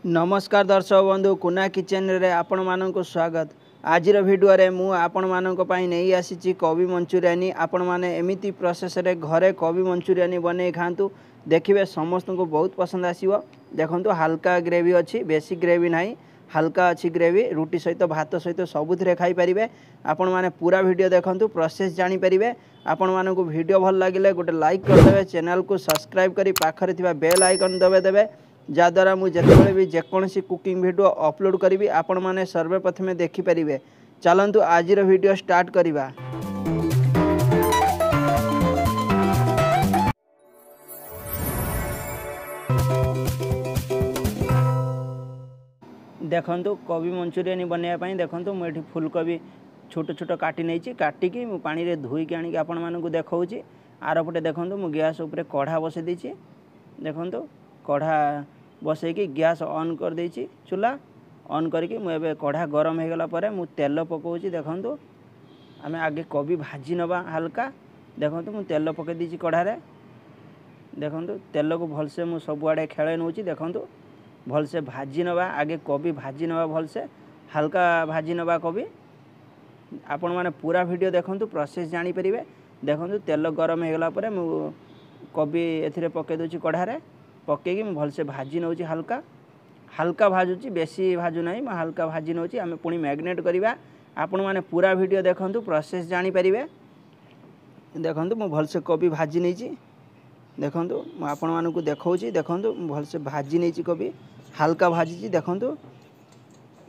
नमस्कार दर्शक बंधु कुना किचन रे आपण मानक स्वागत। आज वीडियो रे मु आपण मानक पई नहीं आसी कोबी मंचूरियन। आपण माने एमिति प्रोसेस रे घरे कोबी मंचूरियन बने खातु देखिए समस्त को बहुत पसंद आसीबो। देखंतु हल्का ग्रेवी अच्छी बेसी ग्रेवी नहीं हल्का अच्छी ग्रेवी रुटी सहित भात सहित सबुथिरे खाई परिबे। आपण माने पूरा वीडियो देखंतु प्रोसेस जानि परिबे। आपण मानक वीडियो भल लागिले गोटे लाइक कर देबे, चैनल को सब्सक्राइब करी पाखरे थिबा बेल आइकन दबे देबे जहाँद्वारा मुझे भी जेकोसी कुकिंग वीडियो अपलोड करी आपण मैंने सर्वप्रथमे देखिपारे। चलतु आज वीडियो स्टार्ट करवा। देखंतु कोबी मंचूरियन बनवाई देखंतु मुझे फुलकोबी छोट छोट काटी नहीं काटिकी पानी रे धोईकी आनी आपण मानक देखौची। आर पटे देखंतु मु गैस उपरे कढ़ा बसई देछि। देखंतु कढ़ा बसैकी गैस ऑन कर देछि, चूल्हा ऑन करके मुझे कढ़ा गरम हो गला परे मु तेल पकाउछि। देखंतु आमे आगे कोबी भाजी नबा हल्का। देखंतु मु तेल पके दीछि कढ़ा रे। देखंतु तेल को भलसे मु सबुआडे खेळे नउछि। देखंतु भलसे भाजी नबा आगे कोबी भाजी नबा भलसे हल्का भाजी नबा कोबी। आपण माने पूरा वीडियो देखंतु प्रोसेस जानि परिबे। देखंतु तेल गरम हो गला परे मु कोबी एथिरे पके दोछि कढ़ा रे पकईकि भलसे भाजी नौची हल्का हल्का भाजुची बेसी भाजु नहीं मैं हल्का भाजी नौची। आम पुणी मैग्नेट करवा। आपण मैंने पूरा वीडियो देखंतु प्रोसेस जानि परिबे। देखंतु मु भलसे कोबी भाजी नहीं। देखंतु मु आपण मानकु देखौची। देखंतु भलसे भाजी नहीं कोबी हल्का भाजी। देखंतु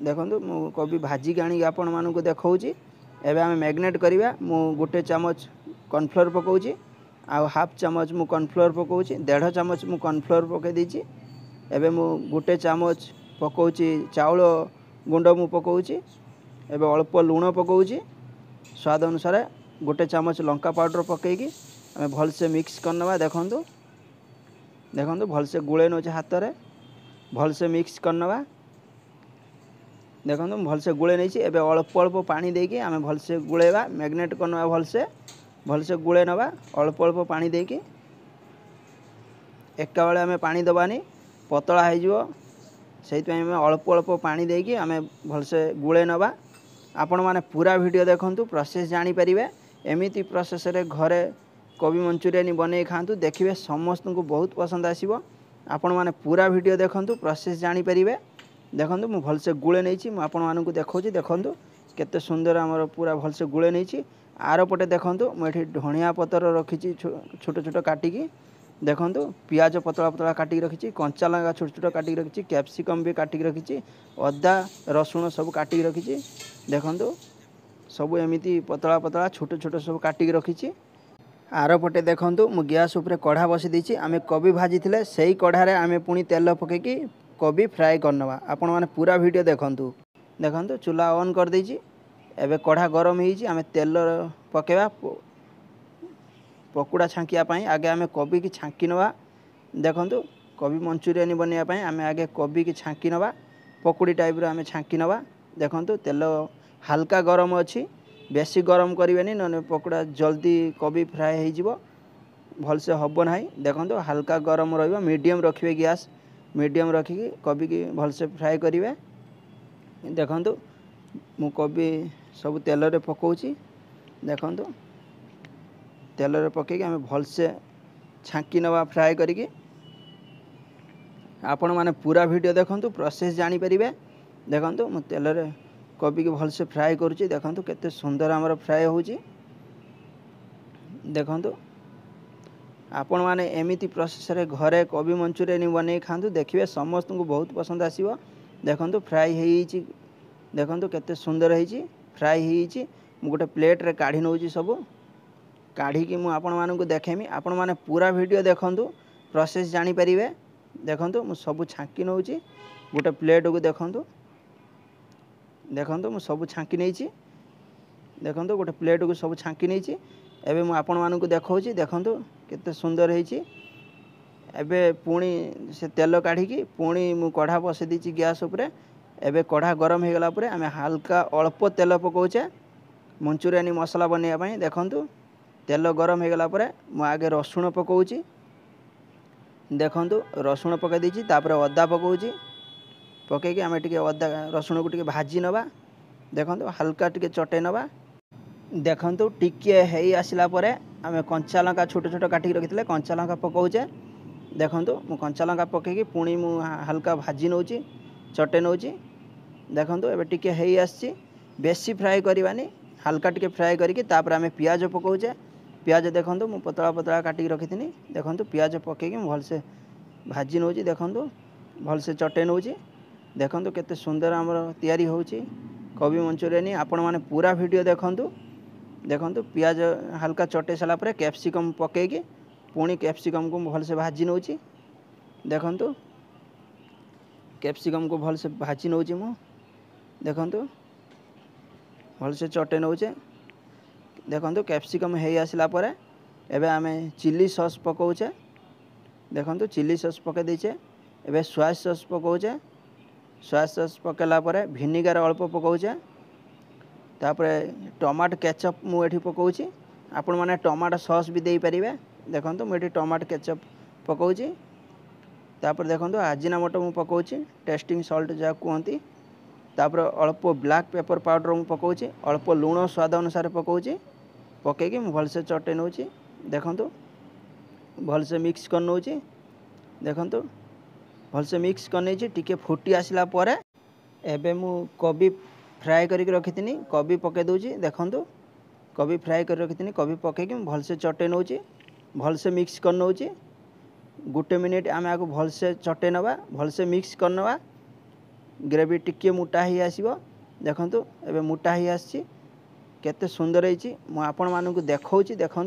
देखंतु मु कोबी भाजी आनी आपण मानकु देखौची। एबे आम मैग्नेट करवा। मु गोटे चामच कॉर्नफ्लोर पकाउची आ हाफ चामच मु कॉर्नफ्लोर पकाउची। 1.5 चामच मु कॉर्नफ्लोर पके दीची। एबे मु गोटे चामच पकाउची चाउल गुंड मु पकाउची। एबे अल्प लूण पकाउची स्वाद अनुसार। गोटे चामच लंका पाउडर पकेकी आमे भलसे मिक्स करनवा। देखंतु देखंतु भलसे गुळे नोचे हाथ रे भलसे मिक्स करनवा। देखंतु भलसे गुळे नैची। एबे अल्प अल्प पानी देकी आमे भलसे गुळेबा मैग्नेट करनवा। भलसे भलसे गुळे नवा अल्प अल्प पानी देकी एका बेले आमे पानी दबानी पतला हो जिवो। सेति आमे अल्प अल्प पानी देकी आमे भलसे गुळे नवा। आपण माने पूरा वीडियो देखंतु प्रोसेस जानि परिबे। एमिति प्रोसेस रे घरे कोबी मंचूरियन बने खांतु देखिबे समस्त को बहुत पसंद आसीबो। आपण माने पूरा वीडियो देखंतु प्रोसेस जानि परिबे। देखंतु मु भलसे गुळे नैची मु आपण मानकु देखौची। देखंतु केते सुंदर हमर पूरा भलसे गुळे नैची। आर पटे देखंतु मुझे धनिया पतर रखी छोट छोट काटिकी। देखंतु पियाज पतला पतला काटिकी रखी कंचा लंका छोट छोट काटिकी रखी कैप्सिकम भी काटिकी रखी अदा रसुण सब काटिकी रखी। देखंतु सब एमिति पतला पतला छोट छोट सब काटिकी रखी। आर पटे देखंतु मु गैस उपरे कढ़ा बसी दीची। आमे कोबी भाजी थिले सेही कढ़ा रे आमे पुणी तेल पकेकी कोबी फ्राए करनवा। आपण माने पूरा वीडियो देखंतु। देखंतु चूल्हा ऑन कर देची। एबे कढ़ा गरम होईची आमे तेल पकेवा पकुड़ा छांकिया पाई। आगे आमे कोबी की छांकी नवा। देखंतु कोबी मंचूरियन बनया पाई आमे आगे कोबी की छांकी नवा पकुड़ी टाइप रो आमे छांकी नवा। देखंतु तेल हल्का गरम अच्छी बेसी गरम करिवेनी न पकुड़ा जल्दी कोबी फ्राए हो जिवो भलसे हबो नाही। देखंतु हल्का गरम रहइबो मीडियम रखिबे गैस मीडियम रखिकी कोबी की भलसे फ्राए करिवे। देखंतु मु कोबी सब तेल रे पकाउची। देखंतु तेल रे पकेकी आमे भलसे छांकी नवा फ्राए करिकी। आपण माने पूरा वीडियो देखंतु प्रोसेस जानि परिबे। देखंतु मु तेल रे कोबी की भलसे फ्राए करूची। देखंतु केते सुंदर हमर फ्राए होउची। देखंतु आपण माने एमिति प्रोसेस रे घरे कोबी मंचूरियन बने खांतु देखिबे समस्त को बहुत पसंद आसीबो। देखंतु फ्राए हेईची। देखंतु केते सुंदर हेईची फ्राए हेईची। मु गोटे प्लेट रे काढी नउची सब काढी कि मु आपण मानकु देखेमी। आपण माने पूरा वीडियो देखंतु प्रोसेस जानि परिबे। देखंतु मु सब छांकी नउची गोटे प्लेट को। देखंतु देखंतु मु सब छांकी नैची। देखंतु गोटे प्लेट को सब छांकी नैची। एबे मु आपण मानकु देखौची। देखंतु केते सुंदर हेईची। एबे पुणी से तेल काढी कि पुणी मु कढ़ा बसे दीची गैस उपरे। एबे कढ़ा गरम हो गला परे आमे हल्का अल्प तेल पकाउचे मंचूरियन मसला बनया पाई। देखंतु तेल गरम हो गला परे मु आगे रसुण पकाउची। देखंतु रसुण पकाई दीची तापर अदा पकाउची। पकईकि आम टे अदा रसुण को भाजी नवा देखो हल्का टे चटे नवा देखो टिके है आसला आम कंचा लंका छोट छोट काटिक रखी कंचा लंका पकाऊे देखो मु कंचा लंका पकईकि पुणी मु हल्का भाजी नौ चटे नौ देखो एबे टिके है आसी बेसी फ्राए करवानी हल्का टिके फ्राए करके आम पियाज पकाऊे पियाज देखो मु पतला पतला काटिक रखी देखो पियाज पकईकि भलसे भाजी नौ देखो भलसे चटे नौ देखो केते सुंदर आमर तैयारी होची कोबी मंचूरियन आपण माने पूरा वीडियो देखो देखो पियाज हल्का चटे सारा पर कैप्सिकम पकईकि पुणी कैप्सिकम को भलसे भाजी नौ देखो कैप्सिकम को भलसे भाजी नौ मु देखो भलसे चटे नौचे देखो कैप्सिकम है आसला एबे आमे चिल्ली सॉस पकाऊे देखो चिल्ली सॉस पके देचे एबे सोया सॉस पकाऊे सोया सॉस पकेला भिनिगार अल्प पकाऊे तापरे टमाटो केचप मुझे पकाऊँ आपण मैंने टमाटो सॉस भी दे पारे देखो मुझे टमाटो केचप पकाऊँ तापर देखो आजिनामोटो मु पकाऊँ टेस्टिंग सॉल्ट जहाँ कहती तापर अल्प ब्लैक पेपर पाउडर मु पकाऊँ अल्प लुण स्वाद अनुसार पकाऊँ पकईकि भलसे चटे नौ देखो भलसे मिक्स कर नौ देखो भलसे मिक्स करने टिके फुटी आसला एबे मु कोबी फ्राए करके रखी कोबी पके दूची देखो कोबी फ्राए कर रखी कोबी पकईकि भलसे चटे नौ भलसे मिक्स कर नौ गोटे मिनिट आम आपको भलसे चटे नवा भलसे मिक्स कर नवा ग्रेवी टिके मोटा ही आसीबो देखो एबे मोटा ही आसी केते सुंदर होईची मु आपण मानकु देखौची देखो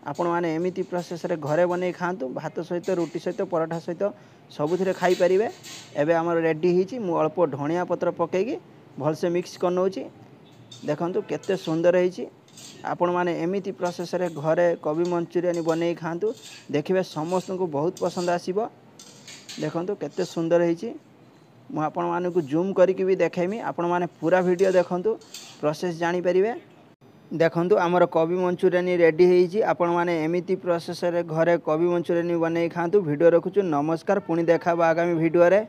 आपण माने एमिति प्रोसेस रे घरे बनै खातु भात सहित रोटी सहित पराठा सहित सबुथिरे खाई परिबे एबे हमर रेडी हिची मु अल्प धनिया पत्र पकईकि भलसे मिक्स कर नौ देखो केते सुंदर होईची आपण माने एमिति प्रोसेस रे घरे कोबी मंचूरियन बनै खातु देखिबे समस्त को बहुत पसंद आसीबो देखो केते सुंदर होईची मु आपण मानकु जूम करके भी देखेमी आपण माने पूरा वीडियो देखंतु प्रोसेस जानी परिबे देखंतु आमर कोबी मंचूरियन रेडी होईची आपण माने एमिति प्रोसेस रे घरे कोबी मंचूरियन बनै खातु वीडियो रखुछु नमस्कार पुणी देखाबो आगामी वीडियो रे।